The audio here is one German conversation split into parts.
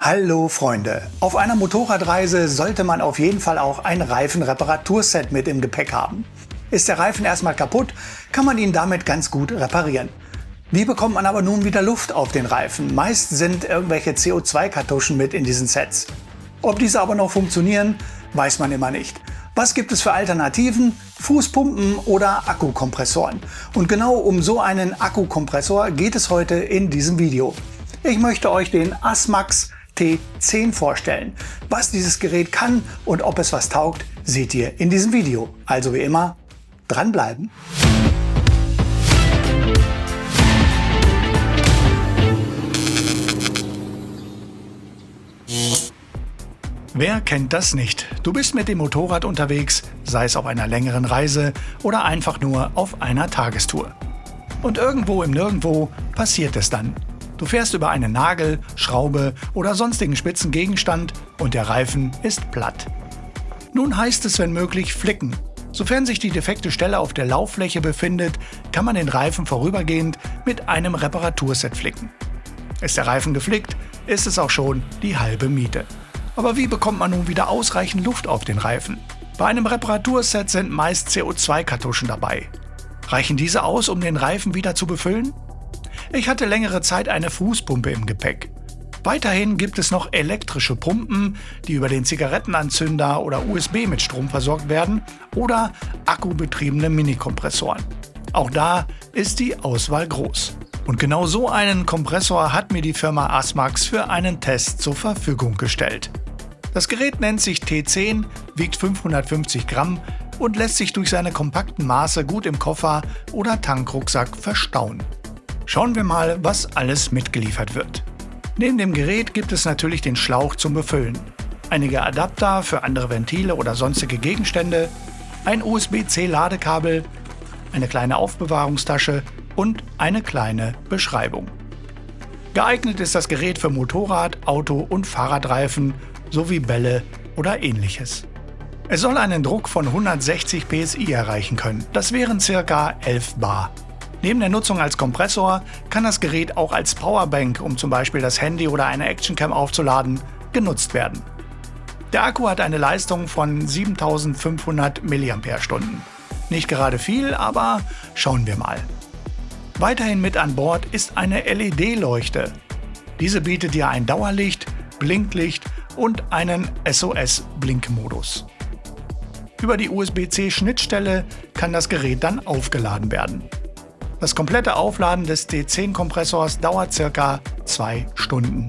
Hallo Freunde, auf einer Motorradreise sollte man auf jeden Fall auch ein Reifenreparaturset mit im Gepäck haben. Ist der Reifen erstmal kaputt, kann man ihn damit ganz gut reparieren. Wie bekommt man aber nun wieder Luft auf den Reifen? Meist sind irgendwelche CO2-Kartuschen mit in diesen Sets. Ob diese aber noch funktionieren, weiß man immer nicht. Was gibt es für Alternativen? Fußpumpen oder Akkukompressoren? Und genau um so einen Akkukompressor geht es heute in diesem Video. Ich möchte euch den ASMAX T10 vorstellen. Was dieses Gerät kann und ob es was taugt, seht ihr in diesem Video. Also wie immer, dranbleiben. Wer kennt das nicht? Du bist mit dem Motorrad unterwegs, sei es auf einer längeren Reise oder einfach nur auf einer Tagestour. Und irgendwo im Nirgendwo passiert es dann. Du fährst über einen Nagel, Schraube oder sonstigen spitzen Gegenstand und der Reifen ist platt. Nun heißt es, wenn möglich, flicken. Sofern sich die defekte Stelle auf der Lauffläche befindet, kann man den Reifen vorübergehend mit einem Reparaturset flicken. Ist der Reifen geflickt, ist es auch schon die halbe Miete. Aber wie bekommt man nun wieder ausreichend Luft auf den Reifen? Bei einem Reparaturset sind meist CO2-Kartuschen dabei. Reichen diese aus, um den Reifen wieder zu befüllen? Ich hatte längere Zeit eine Fußpumpe im Gepäck. Weiterhin gibt es noch elektrische Pumpen, die über den Zigarettenanzünder oder USB mit Strom versorgt werden, oder akkubetriebene Minikompressoren. Auch da ist die Auswahl groß. Und genau so einen Kompressor hat mir die Firma ASMAX für einen Test zur Verfügung gestellt. Das Gerät nennt sich T10, wiegt 550 Gramm und lässt sich durch seine kompakten Maße gut im Koffer oder Tankrucksack verstauen. Schauen wir mal, was alles mitgeliefert wird. Neben dem Gerät gibt es natürlich den Schlauch zum Befüllen, einige Adapter für andere Ventile oder sonstige Gegenstände, ein USB-C-Ladekabel, eine kleine Aufbewahrungstasche und eine kleine Beschreibung. Geeignet ist das Gerät für Motorrad-, Auto- und Fahrradreifen sowie Bälle oder ähnliches. Es soll einen Druck von 160 PSI erreichen können, das wären ca. 11 Bar. Neben der Nutzung als Kompressor kann das Gerät auch als Powerbank, um zum Beispiel das Handy oder eine Actioncam aufzuladen, genutzt werden. Der Akku hat eine Leistung von 7500 mAh. Nicht gerade viel, aber schauen wir mal. Weiterhin mit an Bord ist eine LED-Leuchte. Diese bietet dir ein Dauerlicht, Blinklicht und einen SOS-Blinkmodus. Über die USB-C-Schnittstelle kann das Gerät dann aufgeladen werden. Das komplette Aufladen des T10-Kompressors dauert ca. 2 Stunden.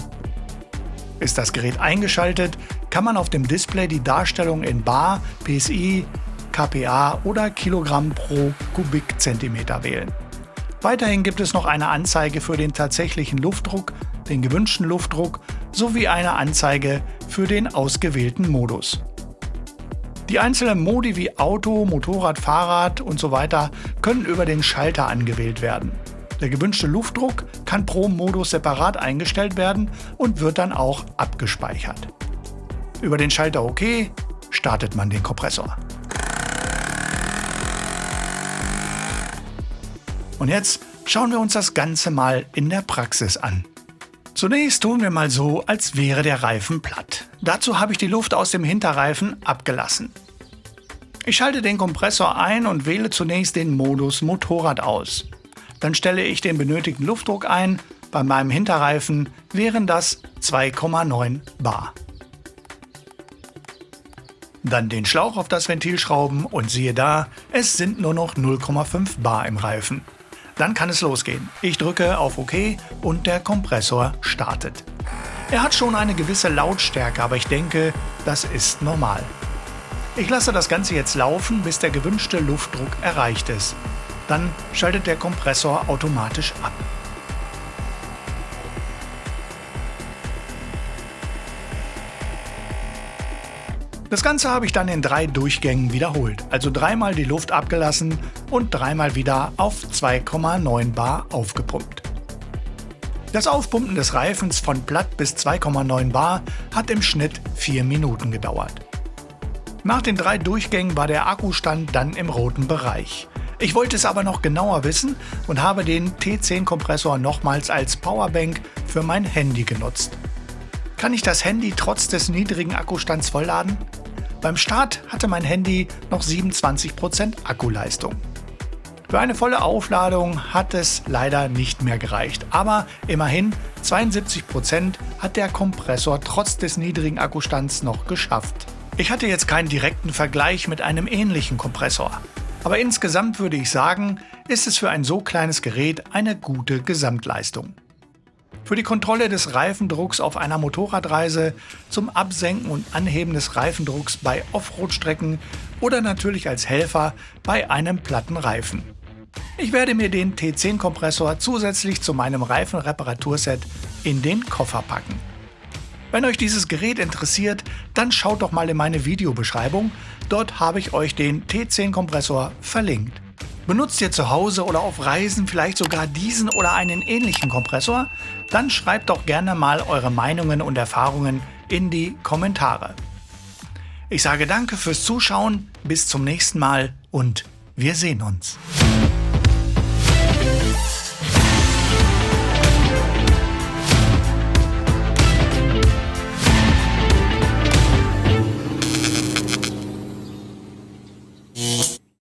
Ist das Gerät eingeschaltet, kann man auf dem Display die Darstellung in Bar, PSI, kPa oder Kilogramm pro Kubikzentimeter wählen. Weiterhin gibt es noch eine Anzeige für den tatsächlichen Luftdruck, den gewünschten Luftdruck sowie eine Anzeige für den ausgewählten Modus. Die einzelnen Modi wie Auto, Motorrad, Fahrrad und so weiter können über den Schalter angewählt werden. Der gewünschte Luftdruck kann pro Modus separat eingestellt werden und wird dann auch abgespeichert. Über den Schalter OK startet man den Kompressor. Und jetzt schauen wir uns das Ganze mal in der Praxis an. Zunächst tun wir mal so, als wäre der Reifen platt. Dazu habe ich die Luft aus dem Hinterreifen abgelassen. Ich schalte den Kompressor ein und wähle zunächst den Modus Motorrad aus. Dann stelle ich den benötigten Luftdruck ein. Bei meinem Hinterreifen wären das 2,9 Bar. Dann den Schlauch auf das Ventil schrauben und siehe da, es sind nur noch 0,5 Bar im Reifen. Dann kann es losgehen. Ich drücke auf OK und der Kompressor startet. Er hat schon eine gewisse Lautstärke, aber ich denke, das ist normal. Ich lasse das Ganze jetzt laufen, bis der gewünschte Luftdruck erreicht ist. Dann schaltet der Kompressor automatisch ab. Das Ganze habe ich dann in 3 Durchgängen wiederholt, also 3-mal die Luft abgelassen und 3-mal wieder auf 2,9 Bar aufgepumpt. Das Aufpumpen des Reifens von platt bis 2,9 Bar hat im Schnitt 4 Minuten gedauert. Nach den 3 Durchgängen war der Akkustand dann im roten Bereich. Ich wollte es aber noch genauer wissen und habe den T10-Kompressor nochmals als Powerbank für mein Handy genutzt. Kann ich das Handy trotz des niedrigen Akkustands vollladen? Beim Start hatte mein Handy noch 27% Akkuleistung. Für eine volle Aufladung hat es leider nicht mehr gereicht, aber immerhin 72% hat der Kompressor trotz des niedrigen Akkustands noch geschafft. Ich hatte jetzt keinen direkten Vergleich mit einem ähnlichen Kompressor, aber insgesamt würde ich sagen, ist es für ein so kleines Gerät eine gute Gesamtleistung. Für die Kontrolle des Reifendrucks auf einer Motorradreise, zum Absenken und Anheben des Reifendrucks bei Offroad-Strecken oder natürlich als Helfer bei einem platten Reifen. Ich werde mir den T10-Kompressor zusätzlich zu meinem Reifenreparaturset in den Koffer packen. Wenn euch dieses Gerät interessiert, dann schaut doch mal in meine Videobeschreibung, dort habe ich euch den T10-Kompressor verlinkt. Benutzt ihr zu Hause oder auf Reisen vielleicht sogar diesen oder einen ähnlichen Kompressor? Dann schreibt doch gerne mal eure Meinungen und Erfahrungen in die Kommentare. Ich sage danke fürs Zuschauen, bis zum nächsten Mal und wir sehen uns.